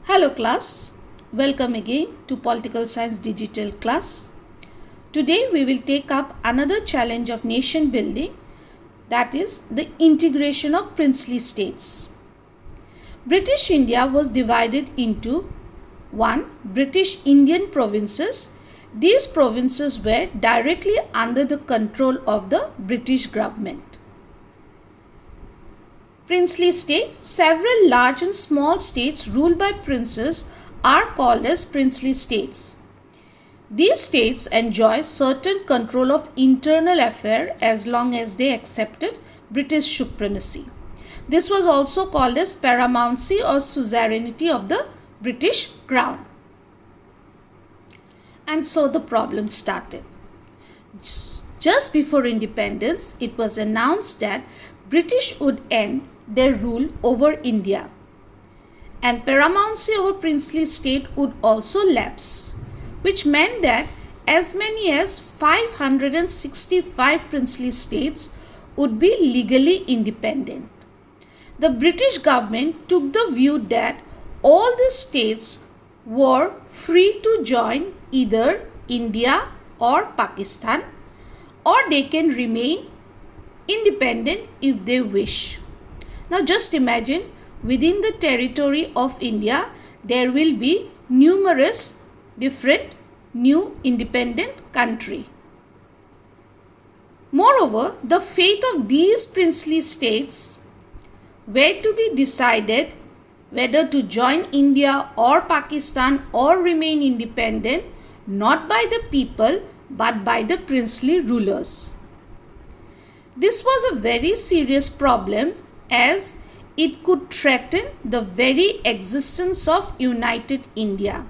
Hello class, welcome again to Political Science Digital class. Today we will take up another challenge of nation building, that is the integration of princely states. British India was divided into 1. British Indian provinces. These provinces were directly under the control of the British government. Princely state. Several large and small states ruled by princes are called as princely states. These states enjoy certain control of internal affairs as long as they accepted British supremacy. This was also called as paramountcy or suzerainty of the British crown. And so the problem started. Just before independence, it was announced that British would end their rule over India, and paramountcy over princely state would also lapse, which meant that as many as 565 princely states would be legally independent. The British government took the view that all these states were free to join either India or Pakistan, or they can remain independent if they wish. Now just imagine, within the territory of India there will be numerous different new independent countries. Moreover, the fate of these princely states were to be decided whether to join India or Pakistan or remain independent, not by the people but by the princely rulers. This was a very serious problem, as it could threaten the very existence of united India.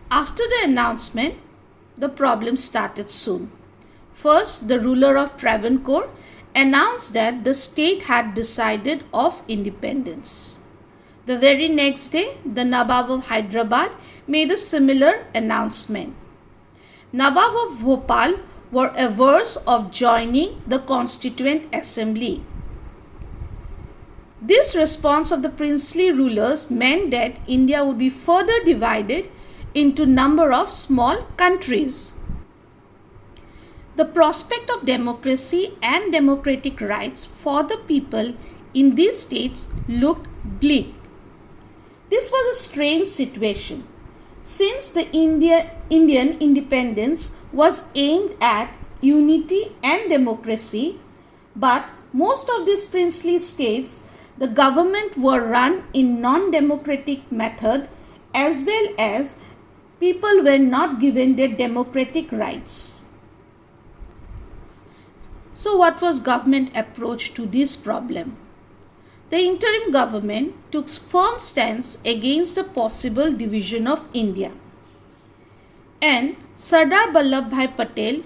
After the announcement, the problem started soon. First, the ruler of Travancore announced that the state had decided of independence. The very next day, the Nawab of Hyderabad made a similar announcement. Nawab of Bhopal were averse of joining the Constituent Assembly. This response of the princely rulers meant that India would be further divided into a number of small countries. The prospect of democracy and democratic rights for the people in these states looked bleak. This was a strange situation, since the Indian independence was aimed at unity and democracy, but most of these princely states, the government were run in non-democratic method, as well as people were not given their democratic rights. So what was government approach to this problem? The interim government took firm stance against the possible division of India. And Sardar Vallabhbhai Patel,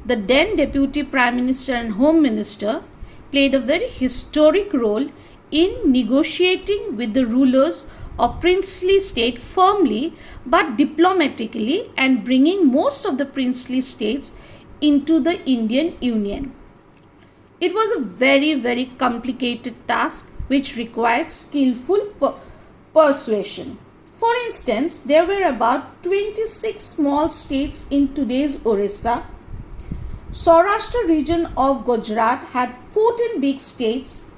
the then Deputy Prime Minister and Home Minister, played a very historic role in negotiating with the rulers of princely state firmly but diplomatically, and bringing most of the princely states into the Indian Union. It was a very complicated task which required skillful persuasion. For instance, there were about 26 small states in today's Orissa. Saurashtra region of Gujarat had 14 big states,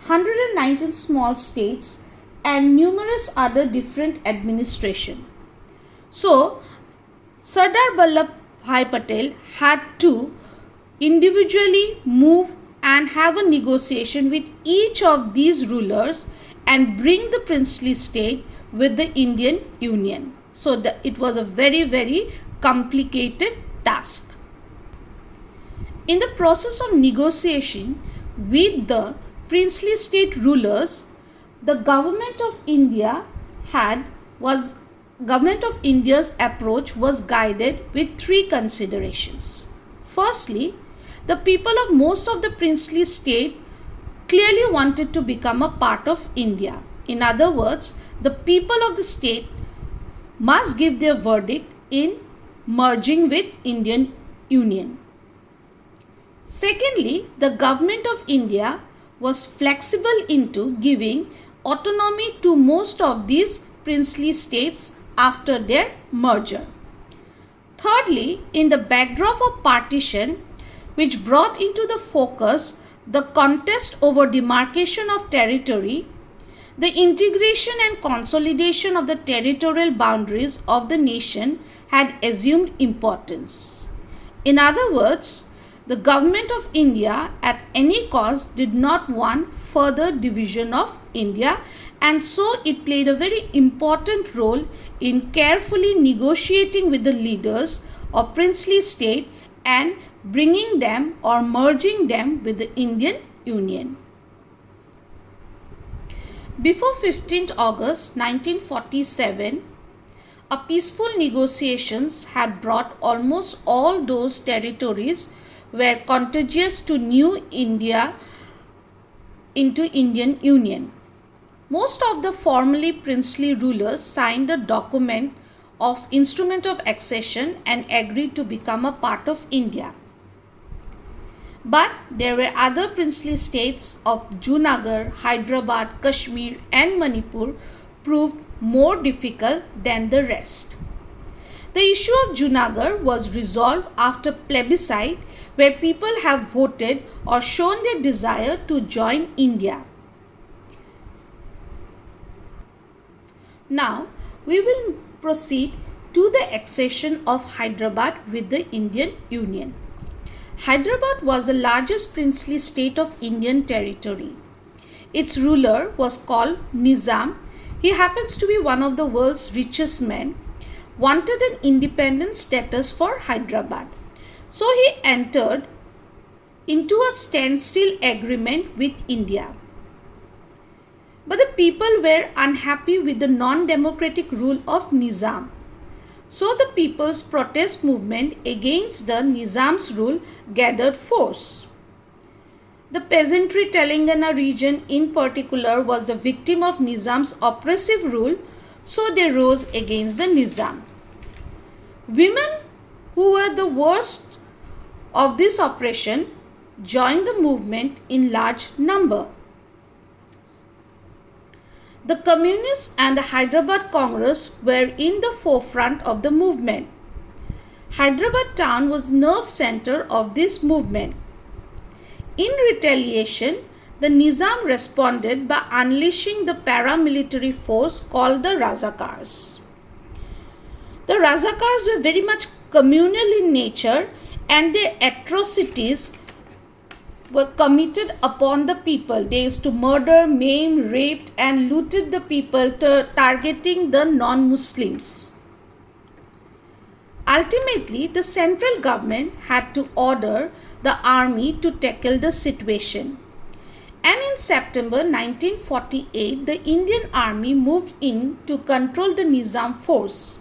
119 small states, and numerous other different administration. So, Sardar Vallabhbhai Patel had to individually move and have a negotiation with each of these rulers and bring the princely state with the Indian Union. So it was a very complicated task. In the process of negotiation with the princely state rulers, the government of India's approach was guided with three considerations. Firstly, the people of most of the princely state clearly wanted to become a part of India. In other words, the people of the state must give their verdict in merging with Indian Union. Secondly, the government of India was flexible into giving autonomy to most of these princely states after their merger. Thirdly, in the backdrop of partition, which brought into the focus the contest over demarcation of territory, the integration and consolidation of the territorial boundaries of the nation had assumed importance. In other words, the government of India at any cost did not want further division of India, and so it played a very important role in carefully negotiating with the leaders of princely state and bringing them or merging them with the Indian Union. Before 15th August 1947, a peaceful negotiations had brought almost all those territories were contiguous to New India into Indian Union. Most of the formerly princely rulers signed a document of instrument of accession and agreed to become a part of India. But there were other princely states of Junagadh, Hyderabad, Kashmir and Manipur proved more difficult than the rest. The issue of Junagadh was resolved after plebiscite, where people have voted or shown their desire to join India. Now we will proceed to the accession of Hyderabad with the Indian Union. Hyderabad was the largest princely state of Indian territory. Its ruler was called Nizam. He happens to be one of the world's richest men, wanted an independent status for Hyderabad. So he entered into a standstill agreement with India. But the people were unhappy with the non-democratic rule of Nizam. So the people's protest movement against the Nizam's rule gathered force. The peasantry Telangana region in particular was the victim of Nizam's oppressive rule, so they rose against the Nizam. Women, who were the worst of this oppression, joined the movement in large number. The Communists and the Hyderabad Congress were in the forefront of the movement. Hyderabad town was the nerve center of this movement. In retaliation, the Nizam responded by unleashing the paramilitary force called the Razakars. The Razakars were very much communal in nature, and their atrocities were committed upon the people. They used to murder, maim, raped and looted the people, targeting the non-Muslims. Ultimately, the central government had to order the army to tackle the situation. And in September 1948, the Indian army moved in to control the Nizam force.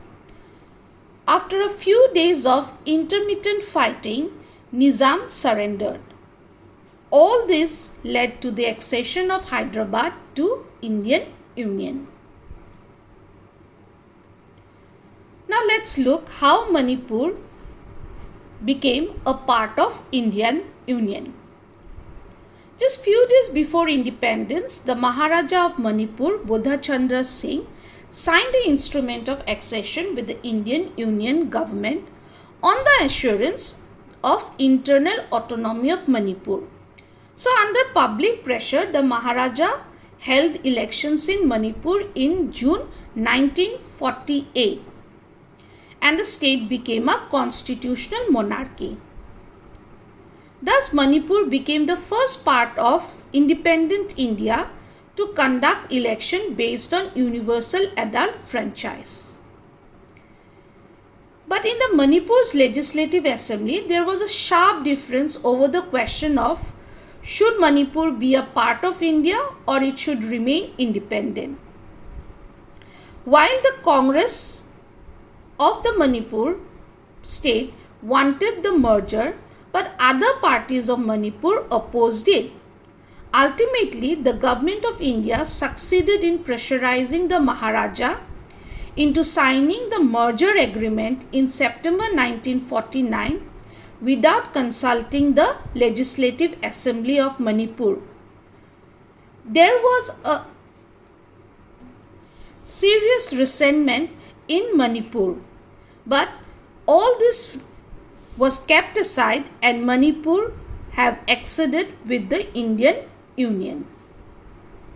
After a few days of intermittent fighting, Nizam surrendered. All this led to the accession of Hyderabad to Indian Union. Now let's look how Manipur became a part of Indian Union. Just few days before independence, the Maharaja of Manipur, Buddha Chandra Singh, signed the instrument of accession with the Indian Union government on the assurance of internal autonomy of Manipur. So under public pressure, the Maharaja held elections in Manipur in June 1948, and the state became a constitutional monarchy. Thus, Manipur became the first part of independent India to conduct election based on universal adult franchise. But in the Manipur's legislative assembly, there was a sharp difference over the question of should Manipur be a part of India or it should remain independent. While the Congress of the Manipur state wanted the merger, but other parties of Manipur opposed it. Ultimately, the government of India succeeded in pressurizing the Maharaja into signing the merger agreement in September 1949 without consulting the Legislative Assembly of Manipur. There was a serious resentment in Manipur. But all this was kept aside and Manipur have acceded with the Indian Union.